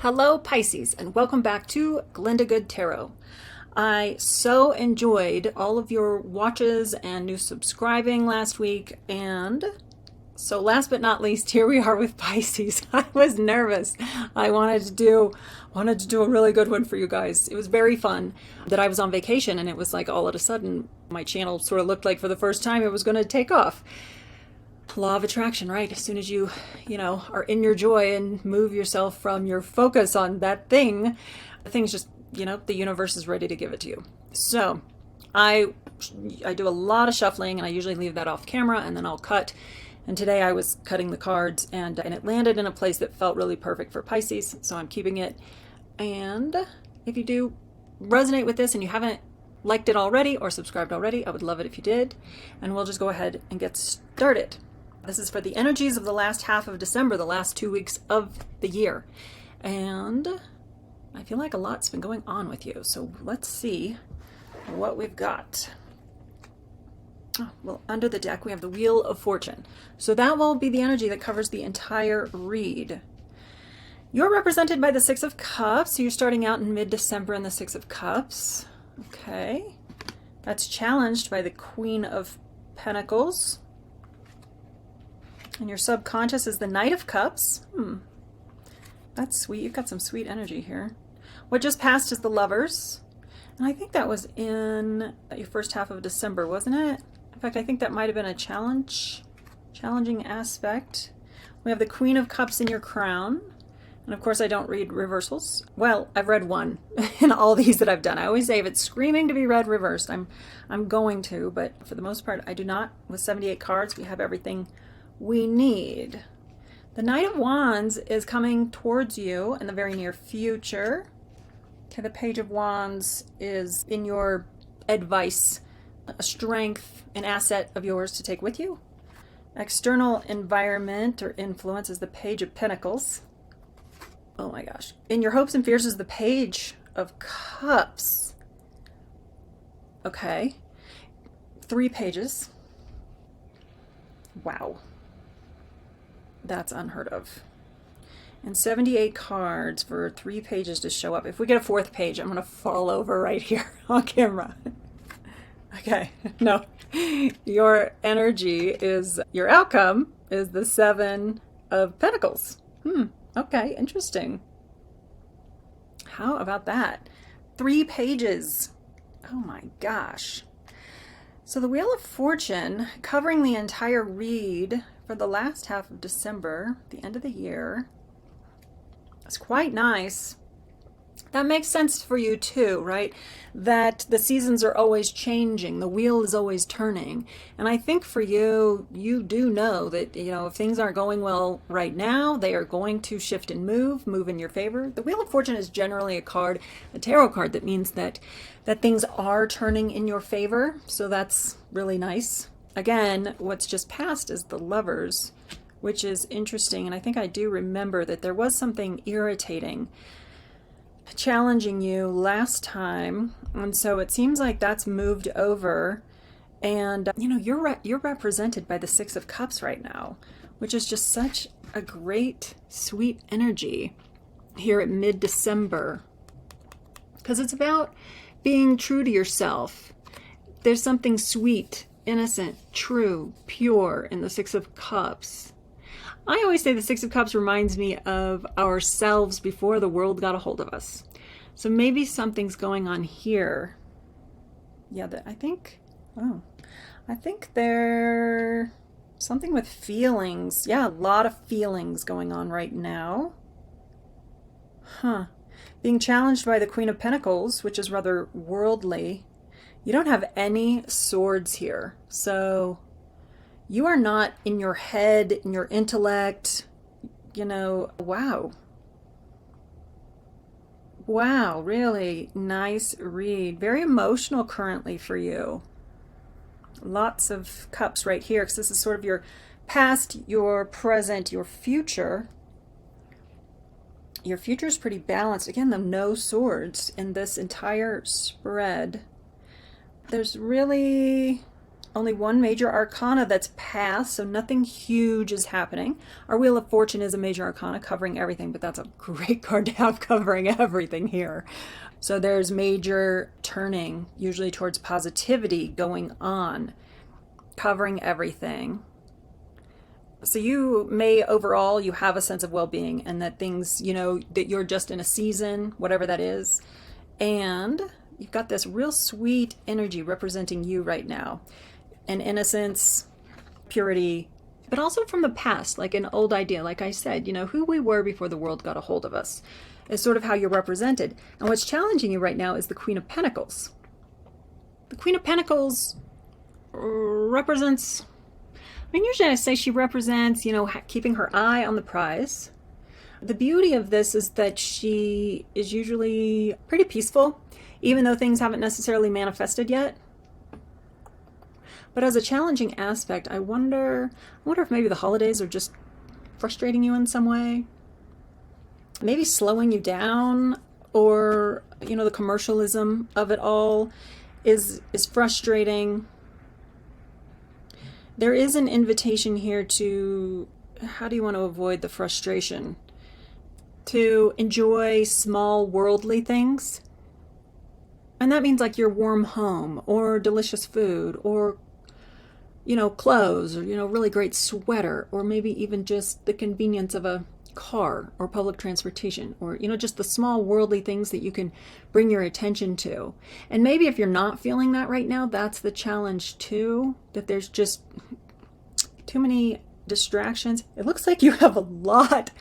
Hello Pisces, and welcome back to Glinda Good Tarot. I so enjoyed all of your watches and new subscribing last week, and so last but not least, here we are with Pisces. I was nervous. I wanted to do a really good one for you guys. It was very fun that I was on vacation, and it was like all of a sudden my channel sort of looked like for the first time it was going to take off. Law of attraction, right? As soon as you are in your joy and move yourself from your focus on that thing, things just, the universe is ready to give it to you. So I do a lot of shuffling, and I usually leave that off camera and then I'll cut. And today I was cutting the cards, and it landed in a place that felt really perfect for Pisces, so I'm keeping it. And if you do resonate with this and you haven't liked it already or subscribed already, I would love it if you did. And we'll just go ahead and get started. This is for the energies of the last half of December, the last 2 weeks of the year. And I feel like a lot's been going on with you. So let's see what we've got. Oh, well, under the deck, we have the Wheel of Fortune. So that will be the energy that covers the entire read. You're represented by the Six of Cups. So you're starting out in mid-December in the Six of Cups. Okay. That's challenged by the Queen of Pentacles. And your subconscious is the Knight of Cups. That's sweet. You've got some sweet energy here. What just passed is the Lovers. And I think that was in your first half of December, wasn't it? In fact, I think that might have been a challenging aspect. We have the Queen of Cups in your crown. And of course, I don't read reversals. Well, I've read one in all these that I've done. I always say if it's screaming to be read reversed, I'm going to, but for the most part, I do not. With 78 cards, we have everything we need. The Knight of Wands is coming towards you in the very near future. Okay, the Page of Wands is in your advice, a strength, an asset of yours to take with you. External environment or influence is the Page of Pentacles. Oh my gosh. In your hopes and fears is the Page of Cups. Okay. 3 pages. Wow. That's unheard of. And 78 cards for 3 pages to show up. If we get a 4th page, I'm going to fall over right here on camera. Okay, no. Your energy is, your outcome is the 7 of Pentacles. Okay, interesting. How about that? 3 pages. Oh my gosh. So the Wheel of Fortune, covering the entire read for the last half of December, the end of the year. It's quite nice. That makes sense for you too, right? That the seasons are always changing. The wheel is always turning. And I think for you, you do know that, if things aren't going well right now, they are going to shift and move in your favor. The Wheel of Fortune is generally a tarot card that means that things are turning in your favor. So that's really nice. Again, what's just passed is the Lovers, which is interesting. And I think I do remember that there was something irritating, challenging you last time. And so it seems like that's moved over. And, you're represented by the Six of Cups right now, which is just such a great, sweet energy here at mid-December. Because it's about being true to yourself. There's something sweet, innocent, true, pure in the Six of Cups. I always say the Six of Cups reminds me of ourselves before the world got a hold of us. So maybe something's going on here. Yeah, I think there's something with feelings. Yeah, a lot of feelings going on right now. Being challenged by the Queen of Pentacles, which is rather worldly. You don't have any swords here. So you are not in your head, in your intellect, wow. Wow, really nice read. Very emotional currently for you. Lots of cups right here, because this is sort of your past, your present, your future. Your future is pretty balanced. Again, the no swords in this entire spread. There's really only one major arcana that's passed, so nothing huge is happening. Our Wheel of Fortune is a major arcana covering everything, but that's a great card to have covering everything here. So there's major turning, usually towards positivity going on, covering everything. So you may overall, you have a sense of well-being and that things, that you're just in a season, whatever that is. And you've got this real sweet energy representing you right now. An innocence, purity, but also from the past, like an old idea. Like I said, who we were before the world got a hold of us is sort of how you're represented. And what's challenging you right now is the Queen of Pentacles. The Queen of Pentacles represents, usually I say she represents, keeping her eye on the prize. The beauty of this is that she is usually pretty peaceful, even though things haven't necessarily manifested yet. But as a challenging aspect, I wonder if maybe the holidays are just frustrating you in some way. Maybe slowing you down, or, the commercialism of it all is frustrating. There is an invitation here to, how do you want to avoid the frustration? To enjoy small worldly things. And that means like your warm home, or delicious food, or, clothes, or, really great sweater, or maybe even just the convenience of a car or public transportation, or, just the small worldly things that you can bring your attention to. And maybe if you're not feeling that right now, that's the challenge too, that there's just too many distractions. It looks like you have a lot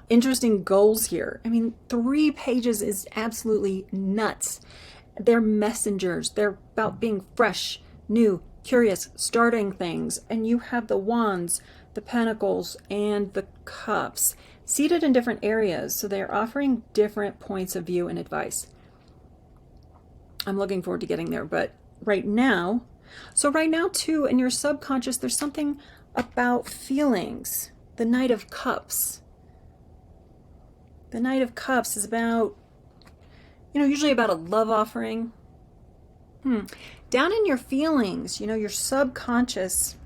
interesting goals here. 3 pages is absolutely nuts. They're messengers. They're about being fresh, new, curious, starting things. And you have the Wands, the Pentacles, and the Cups seated in different areas. So they're offering different points of view and advice. I'm looking forward to getting there. But right now too, in your subconscious, there's something about feelings. The Knight of Cups. The Knight of Cups is about, usually about a love offering. Down in your feelings, your subconscious,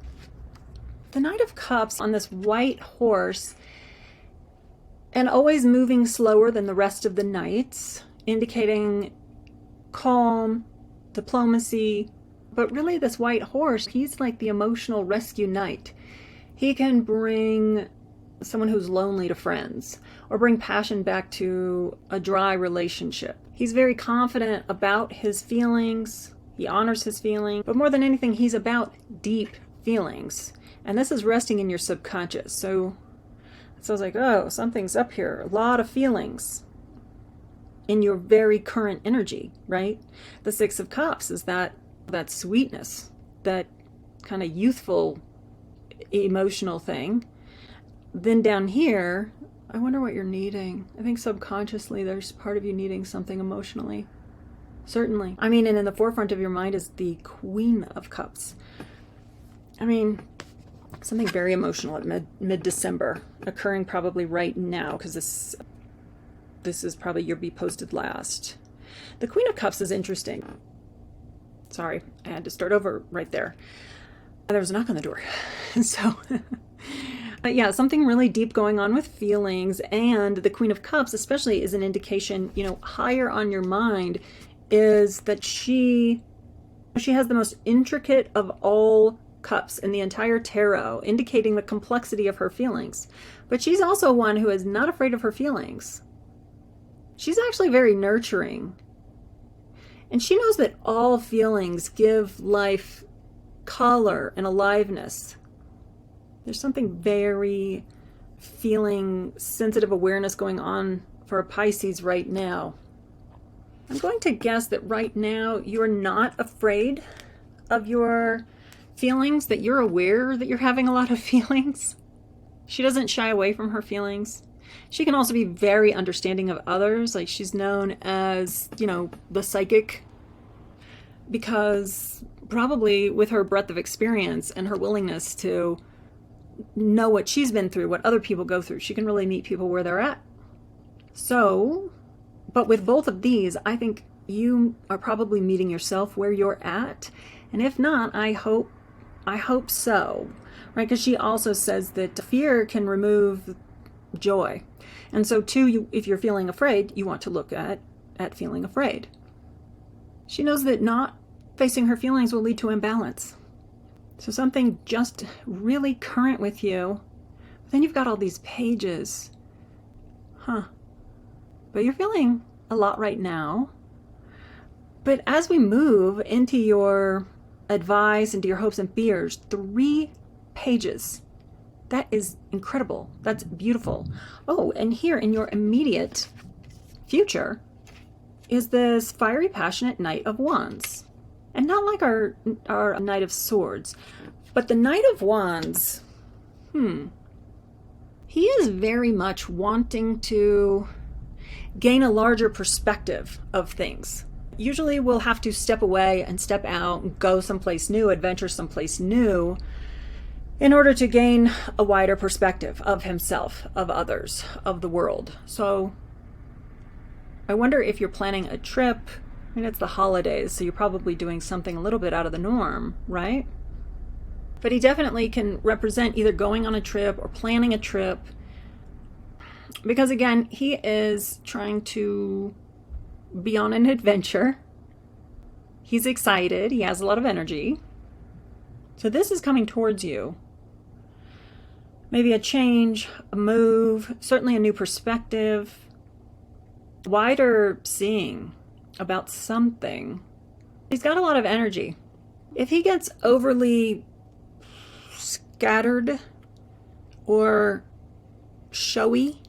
the Knight of Cups on this white horse, and always moving slower than the rest of the knights, indicating calm, diplomacy. But really this white horse, he's like the emotional rescue knight. He can bring someone who's lonely to friends, or bring passion back to a dry relationship. He's very confident about his feelings. He honors his feelings, but more than anything, he's about deep feelings. And this is resting in your subconscious. So I was like, oh, something's up here. A lot of feelings in your very current energy, right? The Six of Cups is that sweetness, that kind of youthful, emotional thing. Then down here, I wonder what you're needing. I think subconsciously there's part of you needing something emotionally. Certainly. And in the forefront of your mind is the Queen of Cups. Something very emotional at mid-December, occurring probably right now, because this is probably your Be Posted Last. The Queen of Cups is interesting. Sorry, I had to start over right there. There was a knock on the door. So, but yeah, something really deep going on with feelings. And the Queen of Cups especially is an indication, higher on your mind, is that she has the most intricate of all cups in the entire tarot, indicating the complexity of her feelings. But she's also one who is not afraid of her feelings. She's actually very nurturing. And she knows that all feelings give life color and aliveness. There's something very feeling sensitive awareness going on for a Pisces right now. I'm going to guess that right now you're not afraid of your feelings, that you're aware that you're having a lot of feelings. She doesn't shy away from her feelings. She can also be very understanding of others. Like, she's known as, the psychic, because probably with her breadth of experience and her willingness to know what she's been through, what other people go through, she can really meet people where they're at. So, but with both of these, I think you are probably meeting yourself where you're at. And if not, I hope I hope so, right? Because she also says that fear can remove joy. And so too, if you're feeling afraid, you want to look at feeling afraid. She knows that not facing her feelings will lead to imbalance. So something just really current with you. Then you've got all these pages. But you're feeling a lot right now. But as we move into your advice, into your hopes and fears, 3 pages. That is incredible. That's beautiful. Oh, and here in your immediate future is this fiery, passionate Knight of Wands. And not like our Knight of Swords, but the Knight of Wands, he is very much wanting to gain a larger perspective of things. Usually we'll have to step away and step out and go someplace new, adventure someplace new, in order to gain a wider perspective of himself, of others, of the world. So I wonder if you're planning a trip. I mean, it's the holidays, so you're probably doing something a little bit out of the norm, right? But he definitely can represent either going on a trip or planning a trip. Because again, he is trying to be on an adventure. He's excited. He has a lot of energy. So this is coming towards you. Maybe a change, a move, certainly a new perspective, wider seeing about something. He's got a lot of energy. If he gets overly scattered or showy,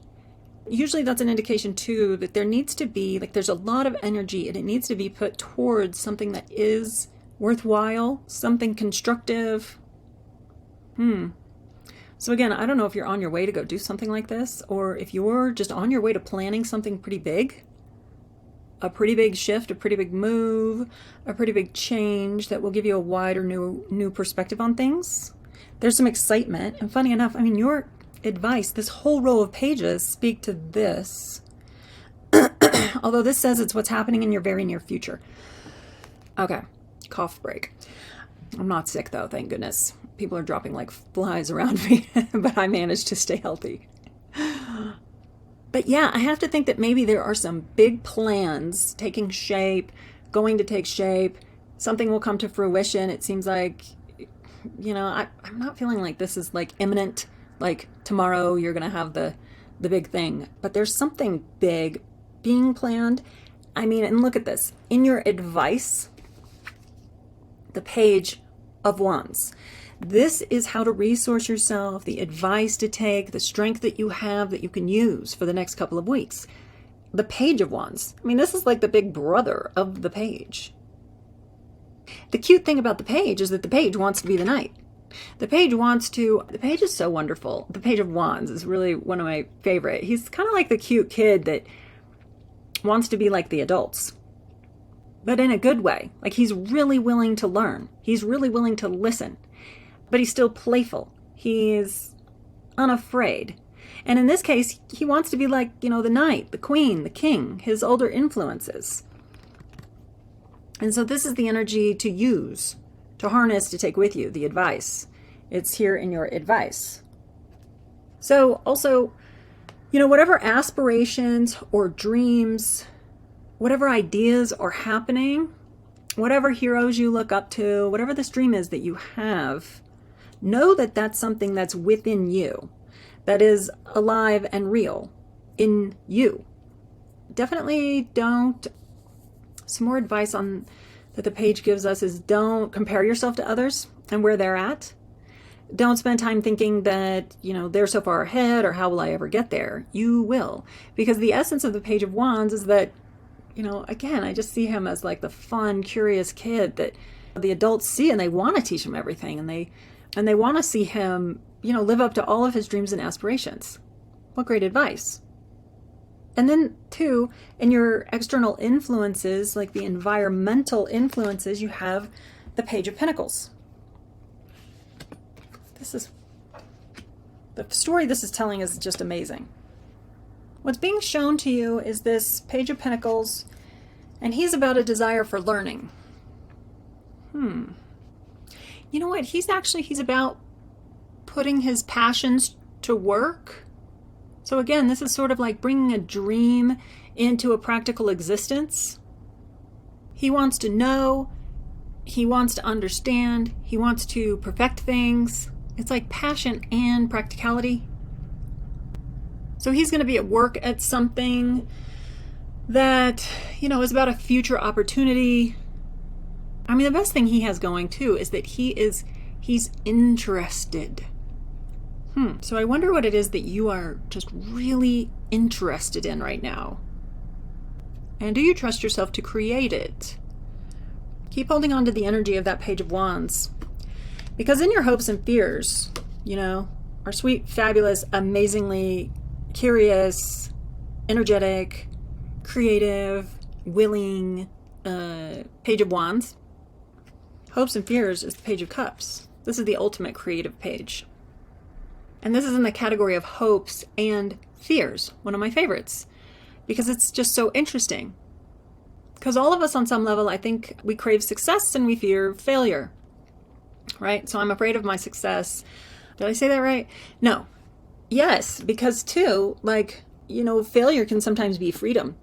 usually that's an indication too that there needs to be, like, there's a lot of energy and it needs to be put towards something that is worthwhile, something constructive. So again, I don't know if you're on your way to go do something like this, or if you're just on your way to planning something pretty big, a pretty big shift, a pretty big move, a pretty big change that will give you a wider new perspective on things. There's some excitement. And funny enough, I mean, your advice, this whole row of pages speak to this. Although this says it's what's happening in your very near future. Okay, cough break. I'm not sick though, thank goodness. People are dropping like flies around me, but I managed to stay healthy. But yeah, I have to think that maybe there are some big plans taking shape, going to take shape. Something will come to fruition. It seems like, you know, I'm not feeling like this is like imminent, like tomorrow you're going to have the big thing. But there's something big being planned. I mean, and look at this. In your advice, the Page of Wands. This is how to resource yourself, the advice to take, the strength that you have that you can use for the next couple of weeks. The Page of Wands. I mean, this is like the big brother of the Page. The cute thing about the Page is that the Page wants to be the Knight. The Page is so wonderful. The Page of Wands is really one of my favorite. He's kind of like the cute kid that wants to be like the adults, but in a good way. Like, he's really willing to learn. He's really willing to listen. But he's still playful. He's unafraid. And in this case, he wants to be like, you know, the knight, the queen, the king, his older influences. And so this is the energy to use, to harness, to take with you, the advice. It's here in your advice. So also, you know, whatever aspirations or dreams, whatever ideas are happening, whatever heroes you look up to, whatever this dream is that you have, know that that's something that's within you, that is alive and real in you. Definitely don't, some more advice on that the Page gives us is don't compare yourself to others and where they're at. Don't spend time thinking that, you know, they're so far ahead or how will I ever get there? You will. Because the essence of the Page of Wands is that, you know, again, I just see him as like the fun, curious kid that the adults see and they want to teach him everything, and they want to see him, you know, live up to all of his dreams and aspirations. What great advice. And then too, in your external influences, like the environmental influences, you have the Page of Pentacles. This is, the story this is telling is just amazing. What's being shown to you is this Page of Pentacles, and he's about a desire for learning. you know what? He's about putting his passions to work. So again, this is sort of like bringing a dream into a practical existence. He wants to know, he wants to understand, he wants to perfect things. It's like passion and practicality. So he's going to be at work at something that, is about a future opportunity. I mean, the best thing he has going too is that he's interested. So I wonder what it is that you are just really interested in right now. And do you trust yourself to create it? Keep holding on to the energy of that Page of Wands. Because in your hopes and fears, our sweet, fabulous, amazingly curious, energetic, creative, willing Page of Wands, hopes and fears is the Page of Cups. This is the ultimate creative page. And this is in the category of hopes and fears, one of my favorites, because it's just so interesting. Because all of us on some level, I think we crave success and we fear failure, right? So I'm afraid of my success. Did I say that right? No. Yes, because too, failure can sometimes be freedom.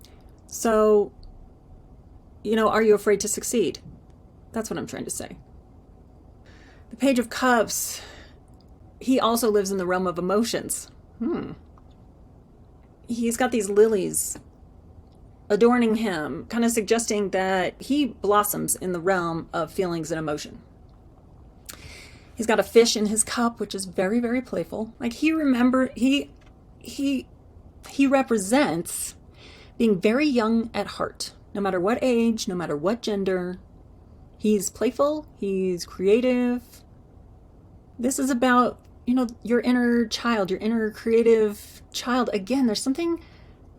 So, are you afraid to succeed? That's what I'm trying to say. The Page of Cups, he also lives in the realm of emotions. He's got these lilies adorning him, kind of suggesting that he blossoms in the realm of feelings and emotion. He's got a fish in his cup, which is very, very playful. Like he represents being very young at heart, no matter what age, no matter what gender. He's playful, he's creative. This is about, your inner child, your inner creative child. Again, there's something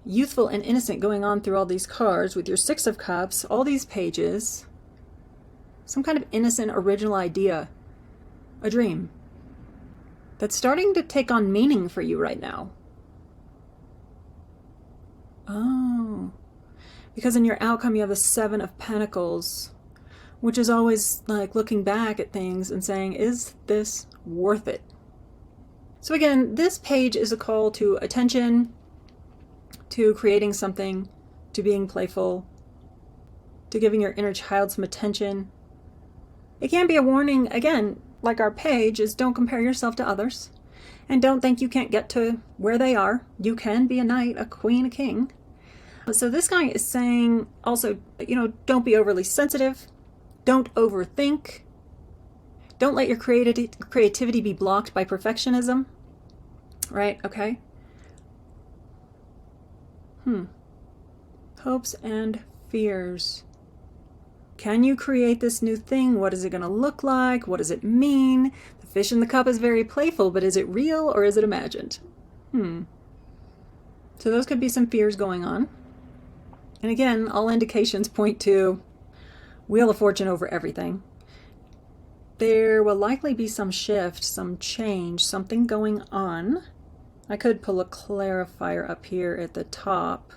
youthful and innocent going on through all these cards with your Six of Cups, all these pages. Some kind of innocent, original idea, a dream that's starting to take on meaning for you right now. Oh, because in your outcome you have the Seven of Pentacles, which is always like looking back at things and saying, is this worth it? So again, this page is a call to attention, to creating something, to being playful, to giving your inner child some attention. It can be a warning, again, like our page, is don't compare yourself to others. And don't think you can't get to where they are. You can be a knight, a queen, a king. So this guy is saying also, don't be overly sensitive. Don't overthink. Don't let your creativity be blocked by perfectionism. Right? Okay. Hopes and fears. Can you create this new thing? What is it going to look like? What does it mean? The fish in the cup is very playful, but is it real or is it imagined? So those could be some fears going on. And again, all indications point to Wheel of Fortune over everything. There will likely be some shift, some change, something going on. I could pull a clarifier up here at the top.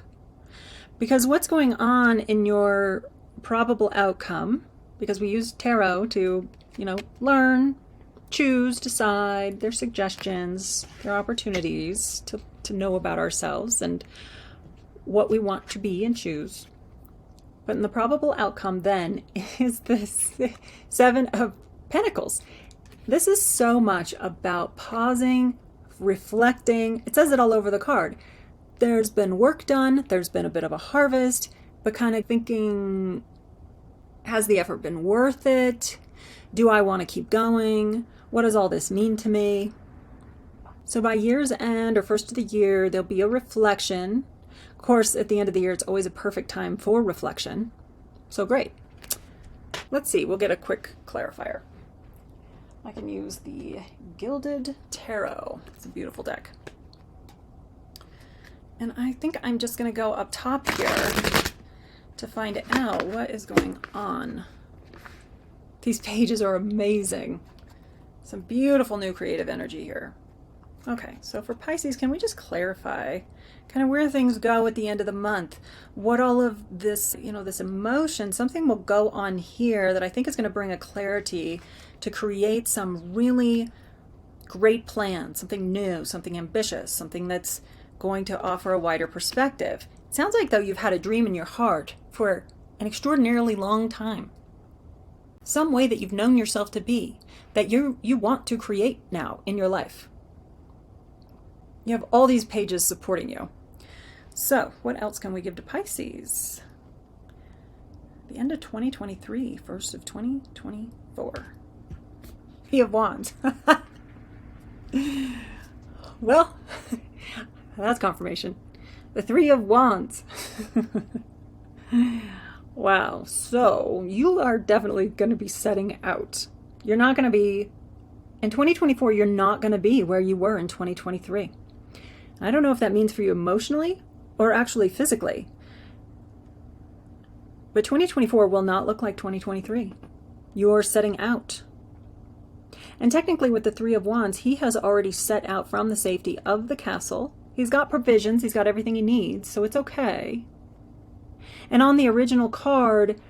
Because what's going on in your probable outcome, because we use tarot to, learn, choose, decide, their suggestions, their opportunities to know about ourselves and what we want to be and choose. But in the probable outcome then is this Seven of Pentacles. This is so much about pausing, reflecting. It says it all over the card. There's been work done, there's been a bit of a harvest, but kind of thinking, has the effort been worth it? Do I want to keep going? What does all this mean to me? So by year's end or first of the year, there'll be a reflection. Of course, at the end of the year, it's always a perfect time for reflection. So great. Let's see, we'll get a quick clarifier. I can use the Gilded Tarot. It's a beautiful deck. And I think I'm just going to go up top here to find out what is going on. These pages are amazing. Some beautiful new creative energy here. Okay, so for Pisces, can we just clarify kind of where things go at the end of the month? What all of this, this emotion, something will go on here that I think is going to bring a clarity to create some really great plan, something new, something ambitious, something that's going to offer a wider perspective. It sounds like, though, you've had a dream in your heart for an extraordinarily long time. Some way that you've known yourself to be, that you want to create now in your life. You have all these pages supporting you. So, what else can we give to Pisces? The end of 2023, first of 2024. Three of Wands. Well, that's confirmation. The Three of Wands. Wow. So, you are definitely going to be setting out. You're not going to be, in 2024, you're not going to be where you were in 2023. I don't know if that means for you emotionally or actually physically. But 2024 will not look like 2023. You're setting out. And technically with the Three of Wands, he has already set out from the safety of the castle. He's got provisions. He's got everything he needs. So it's okay. And on the original card,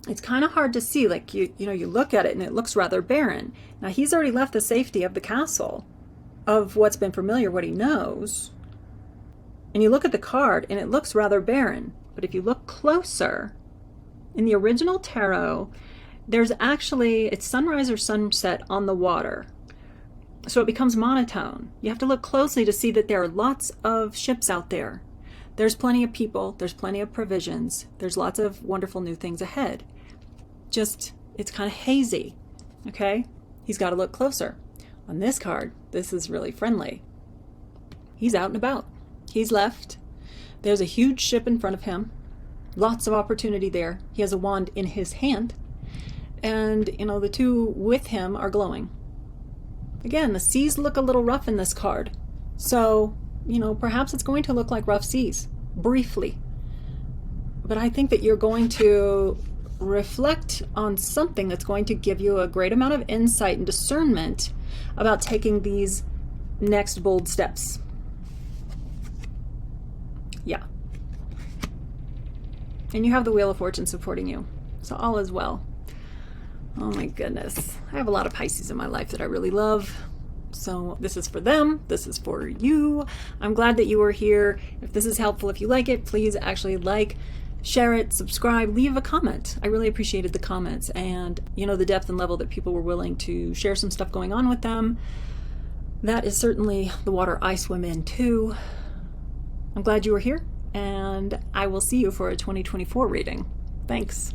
it's kind of hard to see. Like, you look at it and it looks rather barren. Now, he's already left the safety of the castle, of what's been familiar, what he knows. And you look at the card and it looks rather barren. But if you look closer, in the original tarot, there's actually, it's sunrise or sunset on the water. So it becomes monotone. You have to look closely to see that there are lots of ships out there. There's plenty of people, there's plenty of provisions, there's lots of wonderful new things ahead. Just, it's kind of hazy, okay? He's got to look closer. On this card, this is really friendly. He's out and about. He's left. There's a huge ship in front of him. Lots of opportunity there. He has a wand in his hand. And, the two with him are glowing. Again, the seas look a little rough in this card. So, perhaps it's going to look like rough seas, briefly. But I think that you're going to reflect on something that's going to give you a great amount of insight and discernment about taking these next bold steps. Yeah. And you have the Wheel of Fortune supporting you. So all is well. Oh my goodness. I have a lot of Pisces in my life that I really love. So this is for them. This is for you. I'm glad that you are here. If this is helpful, if you like it, please actually share it, subscribe, leave a comment. I really appreciated the comments and, the depth and level that people were willing to share some stuff going on with them. That is certainly the water I swim in too. I'm glad you were here, and I will see you for a 2024 reading. Thanks.